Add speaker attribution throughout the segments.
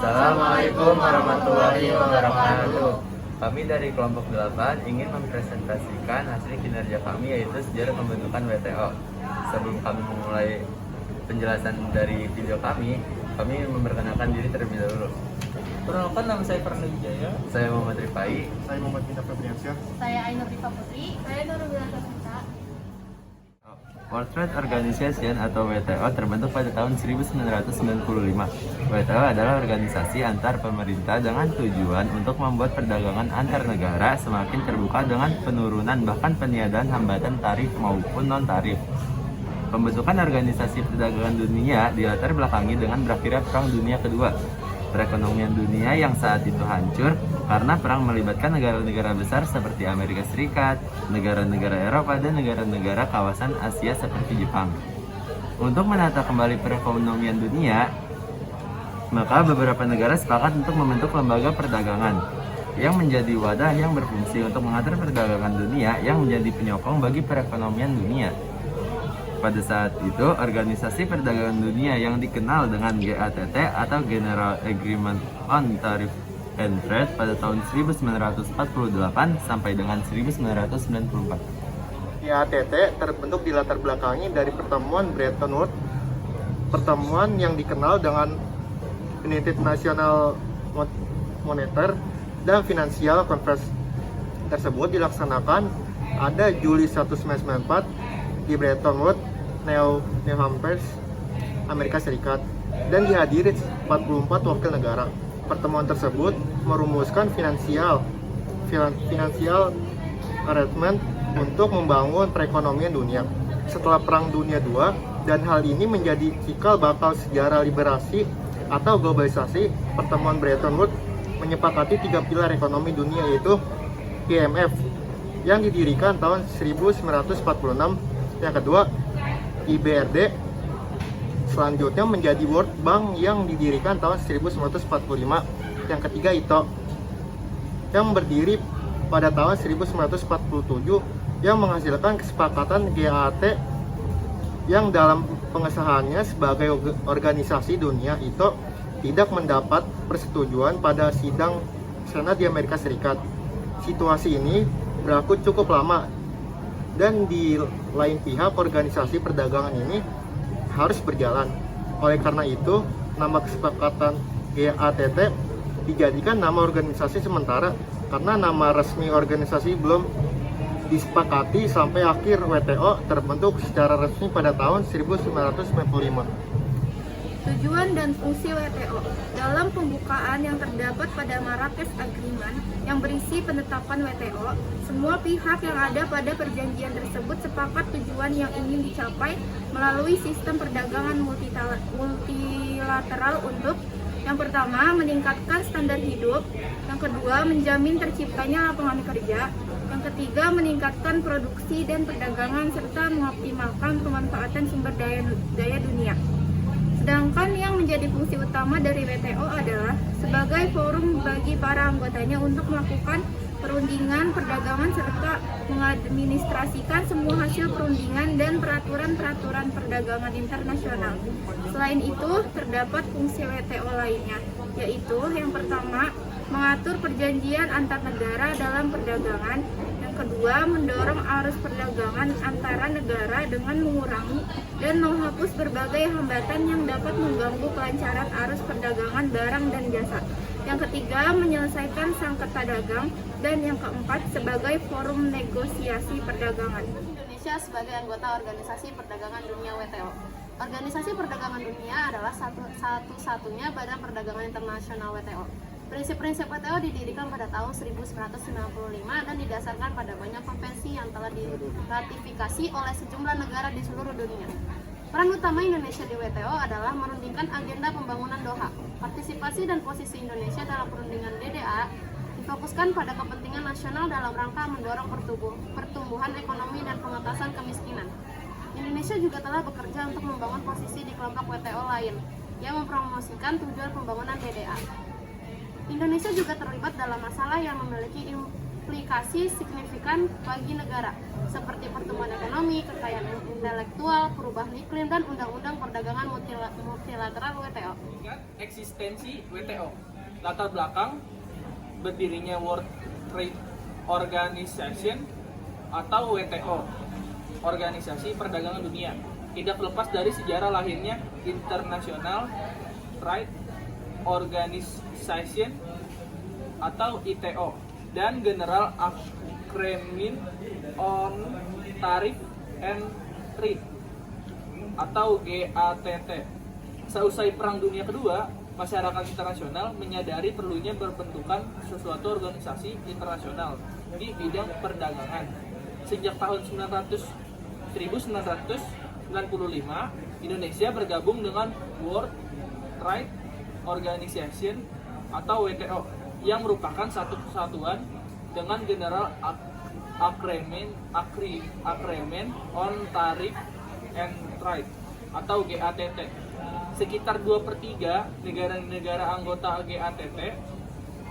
Speaker 1: Assalamualaikum warahmatullahi wabarakatuh.
Speaker 2: Kami dari kelompok 8 ingin mempresentasikan hasil kinerja kami, yaitu sejarah pembentukan WTO. Sebelum kami memulai penjelasan dari video kami memperkenalkan diri terlebih dahulu.
Speaker 1: Perkenalkan, nama saya Farhan Wijaya.
Speaker 2: Saya Muhammad Rifai.
Speaker 3: Saya Muhammad Bina Febriansyah.
Speaker 4: Saya Ainur Diva Putri. Saya Nurul Wilanto Sinta.
Speaker 2: World Trade Organization atau WTO terbentuk pada tahun 1995. WTO adalah organisasi antar pemerintah dengan tujuan untuk membuat perdagangan antar negara semakin terbuka dengan penurunan bahkan peniadaan hambatan tarif maupun non-tarif. Pembentukan organisasi perdagangan dunia dilatar belakangi dengan berakhirnya Perang Dunia Kedua. Perekonomian dunia yang saat itu hancur karena perang melibatkan negara-negara besar seperti Amerika Serikat, negara-negara Eropa, dan negara-negara kawasan Asia seperti Jepang. Untuk menata kembali perekonomian dunia, maka beberapa negara sepakat untuk membentuk lembaga perdagangan yang menjadi wadah yang berfungsi untuk mengatur perdagangan dunia yang menjadi penyokong bagi perekonomian dunia. Pada saat itu, Organisasi Perdagangan Dunia yang dikenal dengan GATT atau General Agreement on Tariff and Trade pada tahun 1948 sampai dengan 1994.
Speaker 3: GATT terbentuk di latar belakangi dari pertemuan Bretton Woods, pertemuan yang dikenal dengan United National Monetary dan Financial Conference tersebut dilaksanakan pada Juli 1994 di Bretton Woods, New Hampshire, Amerika Serikat, dan dihadiri 44 wakil negara. Pertemuan tersebut merumuskan financial arrangement untuk membangun perekonomian dunia setelah Perang Dunia II, dan hal ini menjadi cikal bakal sejarah liberasi atau globalisasi. Pertemuan Bretton Woods menyepakati 3 pilar ekonomi dunia, yaitu IMF yang didirikan tahun 1946, yang kedua IBRD, selanjutnya menjadi World Bank yang didirikan tahun 1945, yang ketiga ITO yang berdiri pada tahun 1947 yang menghasilkan kesepakatan GATT yang dalam pengesahannya sebagai organisasi dunia ITO tidak mendapat persetujuan pada sidang Senat di Amerika Serikat. Situasi ini berlaku cukup lama, dan di lain pihak organisasi perdagangan ini harus berjalan. Oleh karena itu, nama kesepakatan GATT dijadikan nama organisasi sementara karena nama resmi organisasi belum disepakati sampai akhir WTO terbentuk secara resmi pada tahun 1995.
Speaker 4: Tujuan dan fungsi WTO. Dalam pembukaan yang terdapat pada Marrakesh Agreement yang berisi penetapan WTO, semua pihak yang ada pada perjanjian tersebut sepakat tujuan yang ingin dicapai melalui sistem perdagangan multilateral untuk: yang pertama, meningkatkan standar hidup; yang kedua, menjamin terciptanya lapangan kerja; yang ketiga, meningkatkan produksi dan perdagangan serta mengoptimalkan pemanfaatan sumber daya dunia. Sedangkan yang menjadi fungsi utama dari WTO adalah sebagai forum bagi para anggotanya untuk melakukan perundingan perdagangan serta mengadministrasikan semua hasil perundingan dan peraturan-peraturan perdagangan internasional. Selain itu, terdapat fungsi WTO lainnya, yaitu yang pertama, mengatur perjanjian antar negara dalam perdagangan; yang kedua, mendorong arus perdagangan antara negara dengan mengurangi dan menghapus berbagai hambatan yang dapat mengganggu kelancaran arus perdagangan barang dan jasa; yang ketiga, menyelesaikan sengketa dagang; dan yang keempat, sebagai forum negosiasi perdagangan.
Speaker 5: Indonesia sebagai anggota Organisasi Perdagangan Dunia WTO. Organisasi Perdagangan Dunia adalah satu-satunya badan perdagangan internasional WTO. Prinsip-prinsip WTO didirikan pada tahun 1995 dan didasarkan pada banyak konvensi yang telah diratifikasi oleh sejumlah negara di seluruh dunia. Peran utama Indonesia di WTO adalah merundingkan agenda pembangunan Doha. Partisipasi dan posisi Indonesia dalam perundingan DDA difokuskan pada kepentingan nasional dalam rangka mendorong pertumbuhan ekonomi dan pengentasan kemiskinan. Indonesia juga telah bekerja untuk membangun posisi di kelompok WTO lain yang mempromosikan tujuan pembangunan DDA. Indonesia juga terlibat dalam masalah yang memiliki implikasi signifikan bagi negara, seperti pertumbuhan ekonomi, kekayaan intelektual, perubahan iklim, dan undang-undang perdagangan multilateral WTO.
Speaker 1: Eksistensi WTO. Latar belakang berdirinya World Trade Organization atau WTO, Organisasi Perdagangan Dunia, tidak lepas dari sejarah lahirnya International Trade Organization atau ITO dan General Agreement on Tariff and Trade atau GATT. Seusai Perang Dunia Kedua, masyarakat internasional menyadari perlunya berbentukan suatu organisasi internasional di bidang perdagangan. Sejak tahun 1995, Indonesia bergabung dengan World Trade Organization atau WTO yang merupakan satu kesatuan dengan General Agreement on Tariff and Trade atau GATT. Sekitar 2/3 negara-negara anggota GATT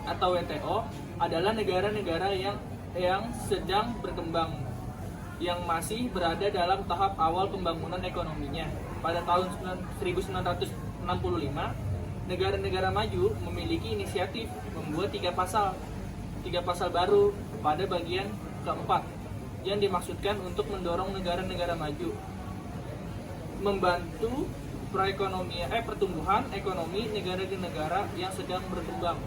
Speaker 1: atau WTO adalah negara-negara yang sedang berkembang, yang masih berada dalam tahap awal pembangunan ekonominya. Pada tahun 1965, negara-negara maju memiliki inisiatif membuat tiga pasal baru pada bagian keempat yang dimaksudkan untuk mendorong negara-negara maju membantu pertumbuhan ekonomi negara-negara yang sedang berkembang.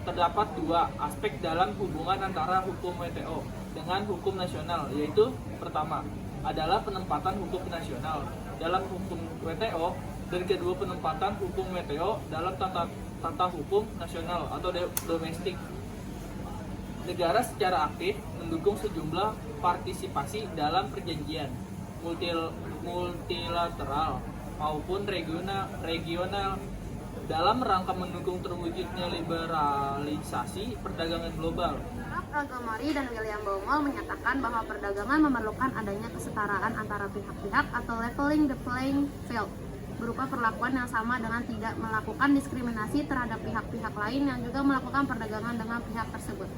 Speaker 1: Terdapat dua aspek dalam hubungan antara hukum WTO dengan hukum nasional, yaitu pertama adalah penempatan hukum nasional dalam hukum WTO, dan kedua penempatan hukum WTO dalam tata hukum nasional atau domestik. Negara secara aktif mendukung sejumlah partisipasi dalam perjanjian multilateral maupun regional dalam rangka mendukung terwujudnya liberalisasi perdagangan global.
Speaker 5: Ragamari dan William Baumol menyatakan bahwa perdagangan memerlukan adanya kesetaraan antara pihak-pihak atau leveling the playing field, berupa perlakuan yang sama dengan tidak melakukan diskriminasi terhadap pihak-pihak lain yang juga melakukan perdagangan dengan pihak tersebut.